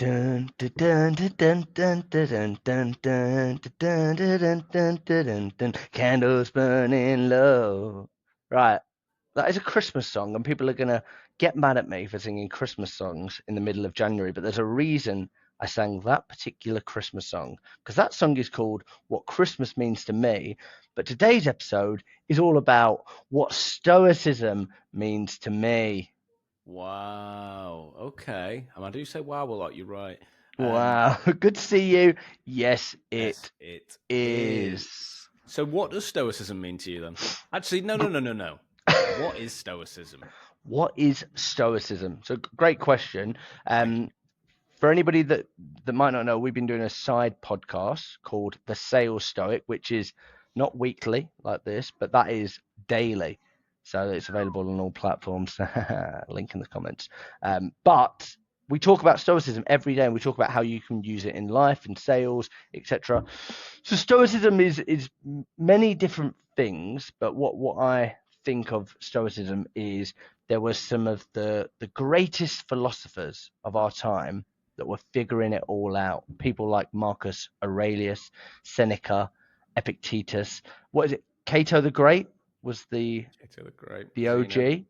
Dun, dun, dun, dun, dun, dun, dun, dun, dun, dun, dun, dun, dun, dun, dun. Candles burning low. Right, that is a Christmas song, and people are gonna get mad at me for singing Christmas songs in the middle of January. But there's a reason I sang that particular Christmas song, because that song is called "What Christmas Means to Me." But today's episode is all about what Stoicism means to me. Wow. Okay. And I do say wow a lot. You're right. Wow, good to see you. Yes, Yes, it it is. is. So, what does Stoicism mean to you then? Actually, no. What is Stoicism? What is Stoicism? So, great question. For anybody that might not know, we've been doing a side podcast called The Sales Stoic, which is not weekly like this, but that is daily. So it's available on all platforms. Link in the comments. But we talk about Stoicism every day, and we talk about how you can use it in life, in sales, etc. So Stoicism is many different things, but what I think of Stoicism is there were some of the greatest philosophers of our time that were figuring it all out. People like Marcus Aurelius, Seneca, Epictetus. What is it? Cato the Great was the OG.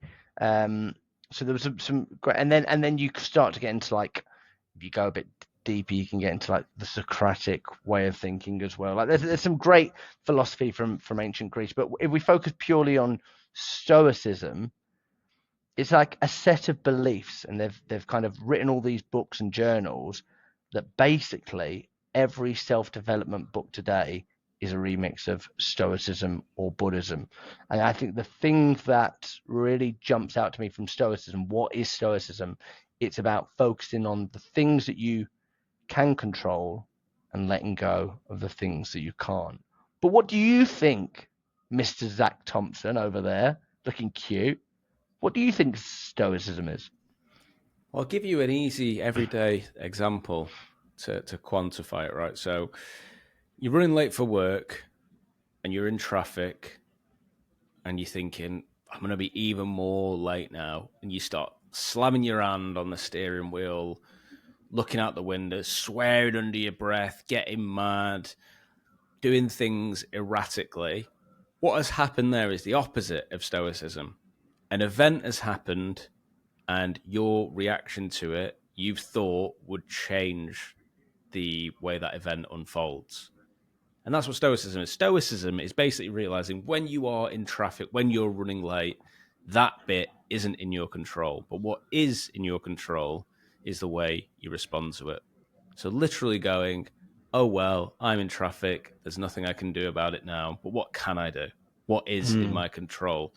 So there was some great, and then you start to get into, like, if you go a bit deeper, you can get into like the Socratic way of thinking as well. Like there's some great philosophy from ancient Greece, but if we focus purely on Stoicism, it's like a set of beliefs, and they've kind of written all these books and journals that basically every self-development book today is a remix of Stoicism or Buddhism. And I think the thing that really jumps out to me from Stoicism, what is Stoicism? It's about focusing on the things that you can control and letting go of the things that you can't. But what do you think, Mr. Zach Thompson over there, looking cute? What do you think Stoicism is? I'll give you an easy, everyday example to quantify it, right? So you're running late for work and you're in traffic and you're thinking, I'm going to be even more late now. And you start slamming your hand on the steering wheel, looking out the window, swearing under your breath, getting mad, doing things erratically. What has happened there is the opposite of Stoicism. An event has happened and your reaction to it, you thought would change the way that event unfolds. And that's what Stoicism is. Stoicism is basically realizing when you are in traffic, when you're running late, that bit isn't in your control. But what is in your control is the way you respond to it. So literally going, oh, well, I'm in traffic. There's nothing I can do about it now. But what can I do? What is in my control?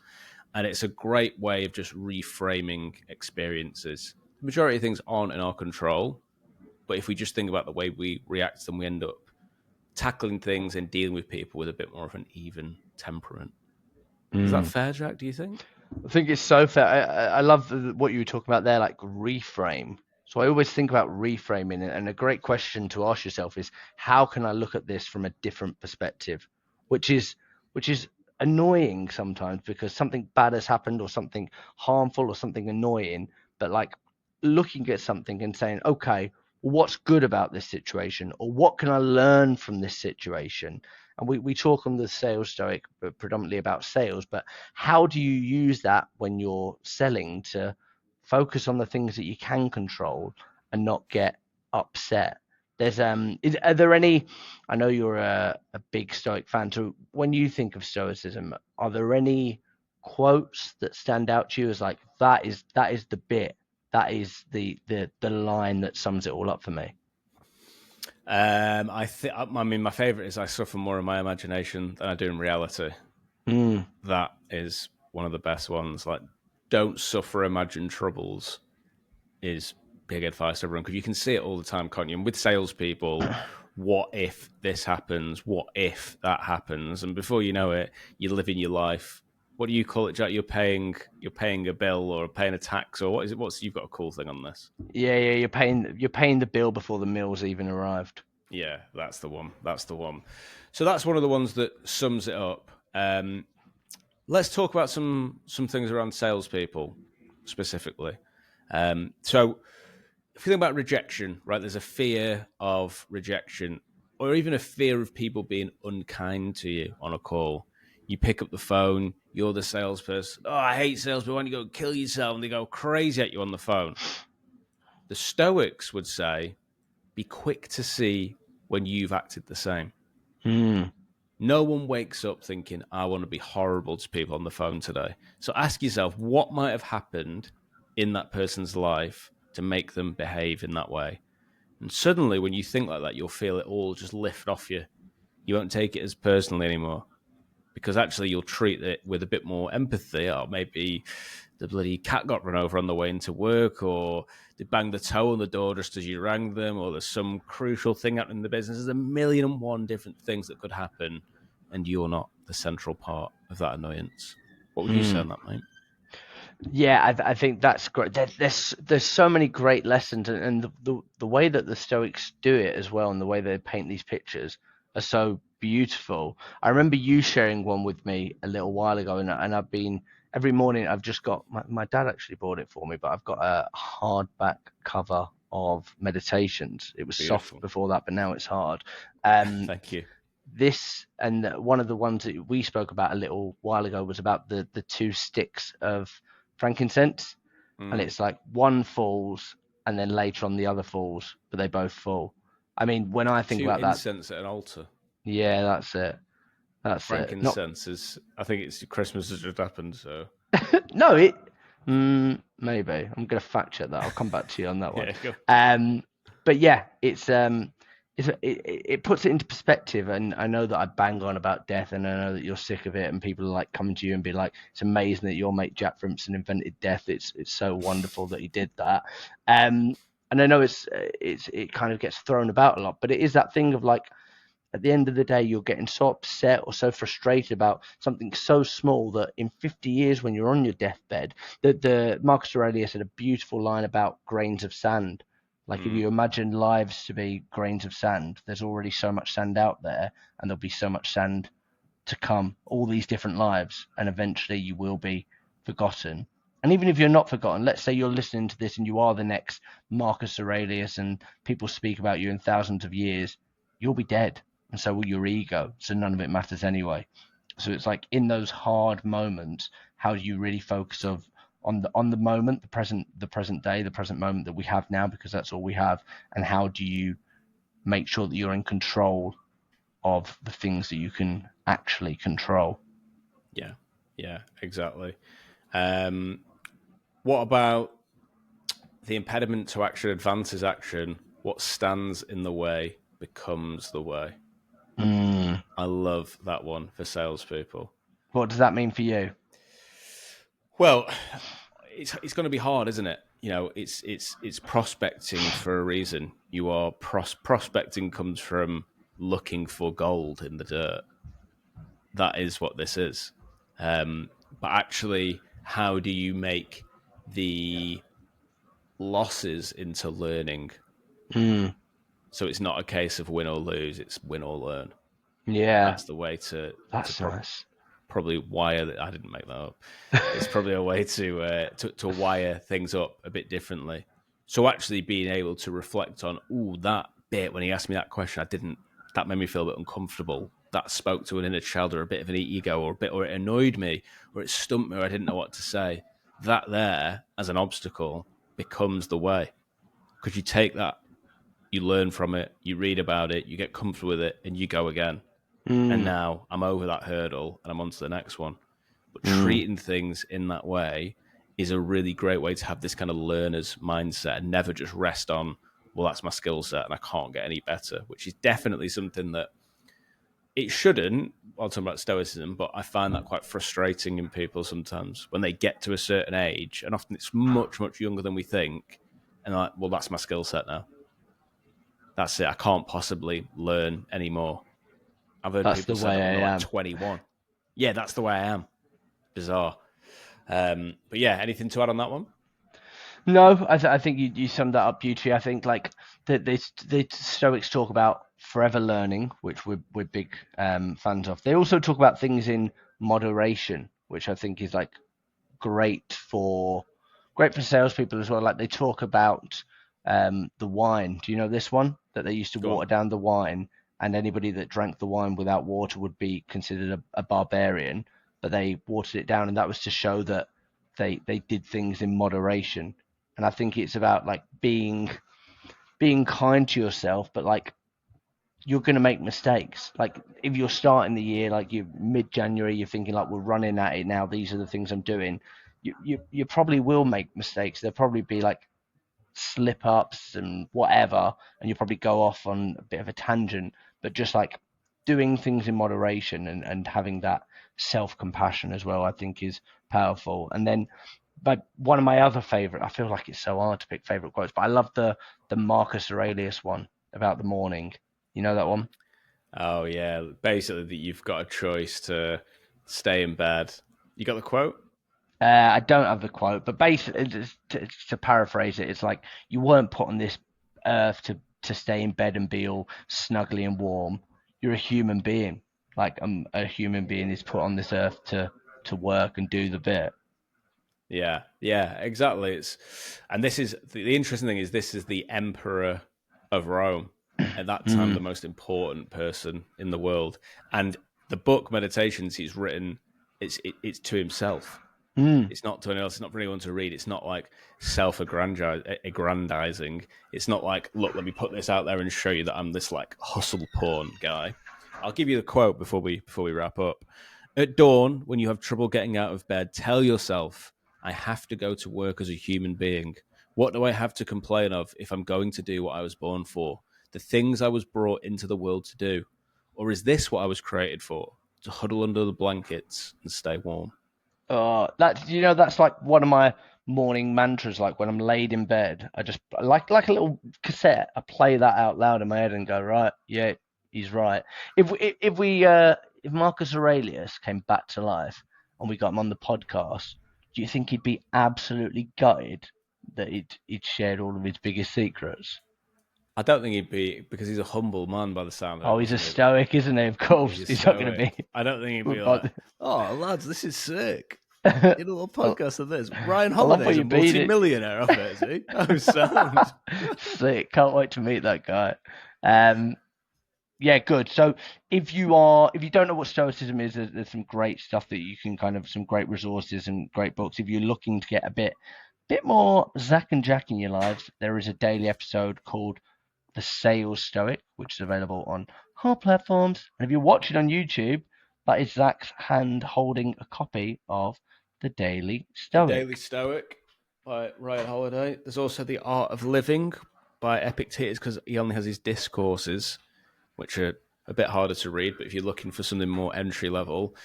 And it's a great way of just reframing experiences. The majority of things aren't in our control. But if we just think about the way we react to them, we end up tackling things and dealing with people with a bit more of an even temperament. Is that fair, Jack, do you think? I think it's so fair. I love what you were talking about there, like reframe. So I always think about reframing, and a great question to ask yourself is, how can I look at this from a different perspective? Which is annoying sometimes, because something bad has happened or something harmful or something annoying, but like looking at something and saying, okay, what's good about this situation, or what can I learn from this situation? And we talk on the Sales Stoic predominantly about sales, but how do you use that when you're selling to focus on the things that you can control and not get upset? There's are there any, I know you're a big Stoic fan, so when you think of Stoicism, are there any quotes that stand out to you as like, that is the bit, that is the line that sums it all up for me? I mean, my favorite is, I suffer more in my imagination than I do in reality. That is one of the best ones. Like, don't suffer imagined troubles is big advice to everyone, because you can see it all the time, can't you? And with salespeople, what if this happens? What if that happens? And before you know it, you're living your life. What do you call it, Jack? You're paying a bill or paying a tax, or what is it? You've got a cool thing on this. Yeah, you're paying the bill before the meal's even arrived. Yeah, that's the one. So that's one of the ones that sums it up. Let's talk about some things around salespeople specifically. So if you think about rejection, right, there's a fear of rejection or even a fear of people being unkind to you on a call. You pick up the phone, you're the salesperson. Oh, I hate salespeople. Why don't you go kill yourself? And they go crazy at you on the phone. The Stoics would say, be quick to see when you've acted the same. No one wakes up thinking, I want to be horrible to people on the phone today. So ask yourself, what might have happened in that person's life to make them behave in that way? And suddenly, when you think like that, you'll feel it all just lift off you. You won't take it as personally anymore, because actually you'll treat it with a bit more empathy. Or maybe the bloody cat got run over on the way into work, or they banged the toe on the door just as you rang them, or there's some crucial thing happening in the business. There's a million and one different things that could happen, and you're not the central part of that annoyance. What would you say on that, mate? Yeah, I think that's great. There's so many great lessons, and the way that the Stoics do it as well, and the way they paint these pictures are so beautiful. I remember you sharing one with me a little while ago, and I've been every morning. I've just got my dad actually bought it for me, but I've got a hardback cover of Meditations. It was Beautiful. soft before that, but now it's hard. Thank you. This and one of the ones that we spoke about a little while ago was about the two sticks of frankincense, and it's like one falls and then later on the other falls, but they both fall. I mean, when I think Two about that, incense at an altar. yeah, that's it. Frankincense is, I think it's Christmas has just happened, so. No, maybe I'm gonna fact check that. I'll come back to you on that one. Yeah, go. But yeah, it puts it into perspective, and I know that I bang on about death, and I know that you're sick of it, and people are like coming to you and be like, it's amazing that your mate Jack Frimson invented death. It's so wonderful that he did that. And I know it kind of gets thrown about a lot, but it is that thing of like, at the end of the day, you're getting so upset or so frustrated about something so small that in 50 years, when you're on your deathbed, the Marcus Aurelius had a beautiful line about grains of sand. Like, if you imagine lives to be grains of sand, there's already so much sand out there, and there'll be so much sand to come, all these different lives, and eventually you will be forgotten. And even if you're not forgotten, let's say you're listening to this and you are the next Marcus Aurelius, and people speak about you in thousands of years, you'll be dead, and so will your ego, so none of it matters anyway. So it's like, in those hard moments, how do you really focus on the moment, the present day, the present moment that we have now, because that's all we have, and how do you make sure that you're in control of the things that you can actually control? Yeah, exactly. What about the impediment to action advances action? What stands in the way becomes the way. I love that one for salespeople. What does that mean for you? Well, it's going to be hard, isn't it? You know, it's prospecting for a reason. You are prospecting comes from looking for gold in the dirt. That is what this is. But actually, how do you make the losses into learning? So it's not a case of win or lose; it's win or learn. Yeah, that's the way to. That's nice. Probably wire. I didn't make that up. It's probably a way to wire things up a bit differently. So actually being able to reflect on, that bit when he asked me that question, that made me feel a bit uncomfortable. That spoke to an inner child or a bit of an ego or it annoyed me or it stumped me or I didn't know what to say. That there as an obstacle becomes the way, because you take that, you learn from it, you read about it, you get comfortable with it, and you go again. And now I'm over that hurdle and I'm on to the next one. But treating things in that way is a really great way to have this kind of learner's mindset and never just rest on, well, that's my skill set and I can't get any better, which is definitely something that it shouldn't. I'll talk about Stoicism, but I find that quite frustrating in people sometimes when they get to a certain age, and often it's much, much younger than we think, and they're like, well, that's my skill set now. That's it. I can't possibly learn anymore. I've heard people say that when they're like 21. Yeah, that's the way I am. Bizarre. But yeah, anything to add on that one? No, I think you summed that up beautifully. I think like the Stoics talk about forever learning, which we're big fans of. They also talk about things in moderation, which I think is like great for salespeople as well. Like they talk about the wine. Do you know this one? That they used to Go on. water down the wine, and anybody that drank the wine without water would be considered a barbarian. But they watered it down, and that was to show that they did things in moderation. And I think it's about like being kind to yourself, but like you're going to make mistakes. Like if you're starting the year, like you're mid-January, you're thinking like we're running at it now. These are the things I'm doing. You probably will make mistakes. There'll probably be like slip ups and whatever, and you'll probably go off on a bit of a tangent. But just like doing things in moderation and having that self compassion as well, I think is powerful. And then, but one of my other favorite, I feel like it's so hard to pick favorite quotes, but I love the Marcus Aurelius one about the morning. You know that one? Oh yeah, basically that you've got a choice to stay in bed. You got the quote? I don't have the quote, but basically, just to paraphrase it, it's like you weren't put on this earth to stay in bed and be all snuggly and warm. You're a human being. Like a human being is put on this earth to work and do the bit. Yeah, exactly. And this is the interesting thing is this is the emperor of Rome at that time, the most important person in the world, and the book Meditations he's written, it's to himself. It's not to anyone else. It's not for anyone to read. It's not like self-aggrandizing. It's not like, look, let me put this out there and show you that I'm this like hustle porn guy. I'll give you the quote before we wrap up. At dawn, when you have trouble getting out of bed, tell yourself, I have to go to work as a human being. What do I have to complain of if I'm going to do what I was born for? The things I was brought into the world to do? Or is this what I was created for? To huddle under the blankets and stay warm? That's like one of my morning mantras. Like when I'm laid in bed, I just like a little cassette. I play that out loud in my head and go, right, yeah, he's right. If Marcus Aurelius came back to life and we got him on the podcast, do you think he'd be absolutely gutted that he'd shared all of his biggest secrets? I don't think he'd be, because he's a humble man by the sound of Oh, it, he's a wasn't he? stoic, isn't he? Of course, He's a he's not going to be. stoic. I don't think he'd be But- like, oh, lads, this is sick. I Did a little podcast of this. Ryan love Holiday's what a you beat it. multi-millionaire off it, is he? Oh, sound. Sick. Can't wait to meet that guy. Yeah, good. So if you don't know what Stoicism is, there's some great stuff that you can some great resources and great books. If you're looking to get a bit more Zach and Jack in your lives, there is a daily episode called The Sales Stoic, which is available on all platforms. And if you're watching on YouTube, that is Zach's hand holding a copy of The Daily Stoic. Daily Stoic by Ryan Holiday. There's also The Art of Living by Epictetus, because he only has his discourses, which are a bit harder to read. But if you're looking for something more entry level,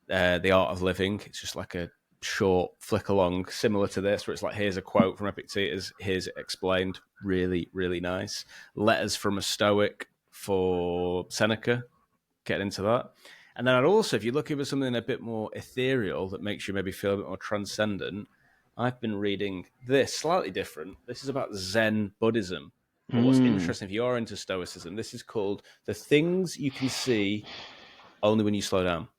The Art of Living, it's just like a short flick along similar to this, where it's like, here's a quote from Epictetus, here's it explained. Really, really nice. Letters from a Stoic for Seneca, get into that. And then I'd also, if you're looking for something a bit more ethereal that makes you maybe feel a bit more transcendent, I've been reading this, slightly different. This is about Zen Buddhism. But what's interesting, if you are into Stoicism, this is called The Things You Can See Only When You Slow Down.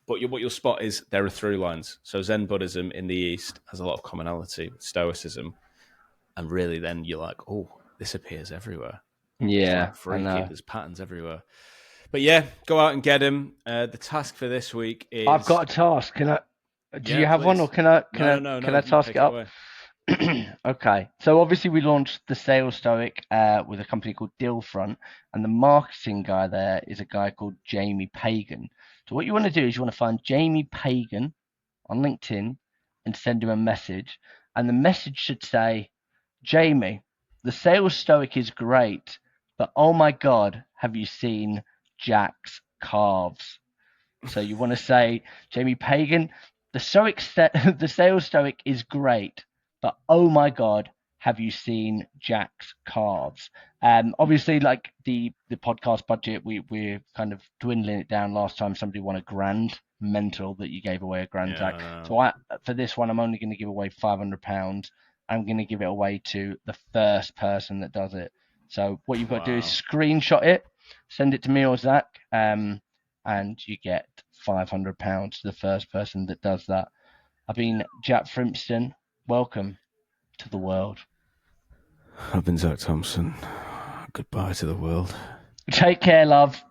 But what you'll spot is there are through lines. So Zen Buddhism in the East has a lot of commonality with Stoicism. And really then you're like, oh, this appears everywhere. Yeah, It's like freaky. There's patterns everywhere. But yeah, go out and get him. The task for this week is... I've got a task. Can I? Do you have one, or can I task it up? Okay. So obviously we launched the Sales Stoic with a company called Dealfront, and the marketing guy there is a guy called Jamie Pagan. So what you want to do is you want to find Jamie Pagan on LinkedIn and send him a message, and the message should say, Jamie, the Sales Stoic is great, but oh my God, have you seen Jack's calves? So you want to say, Jamie Pagan, the Sales Stoic is great, but oh my God, have you seen Jack's calves? Obviously, like the podcast budget, we're kind of dwindling it down. Last time somebody won £1,000, mental that you gave away £1,000, Zach. So for this one, I'm only going to give away £500. I'm going to give it away to the first person that does it. So what you've got to do is screenshot it, send it to me or Zach, and you get £500 to the first person that does that. I've been Jack Frimpston. Welcome to the world. I've been Zach Thompson. Goodbye to the world. Take care, love.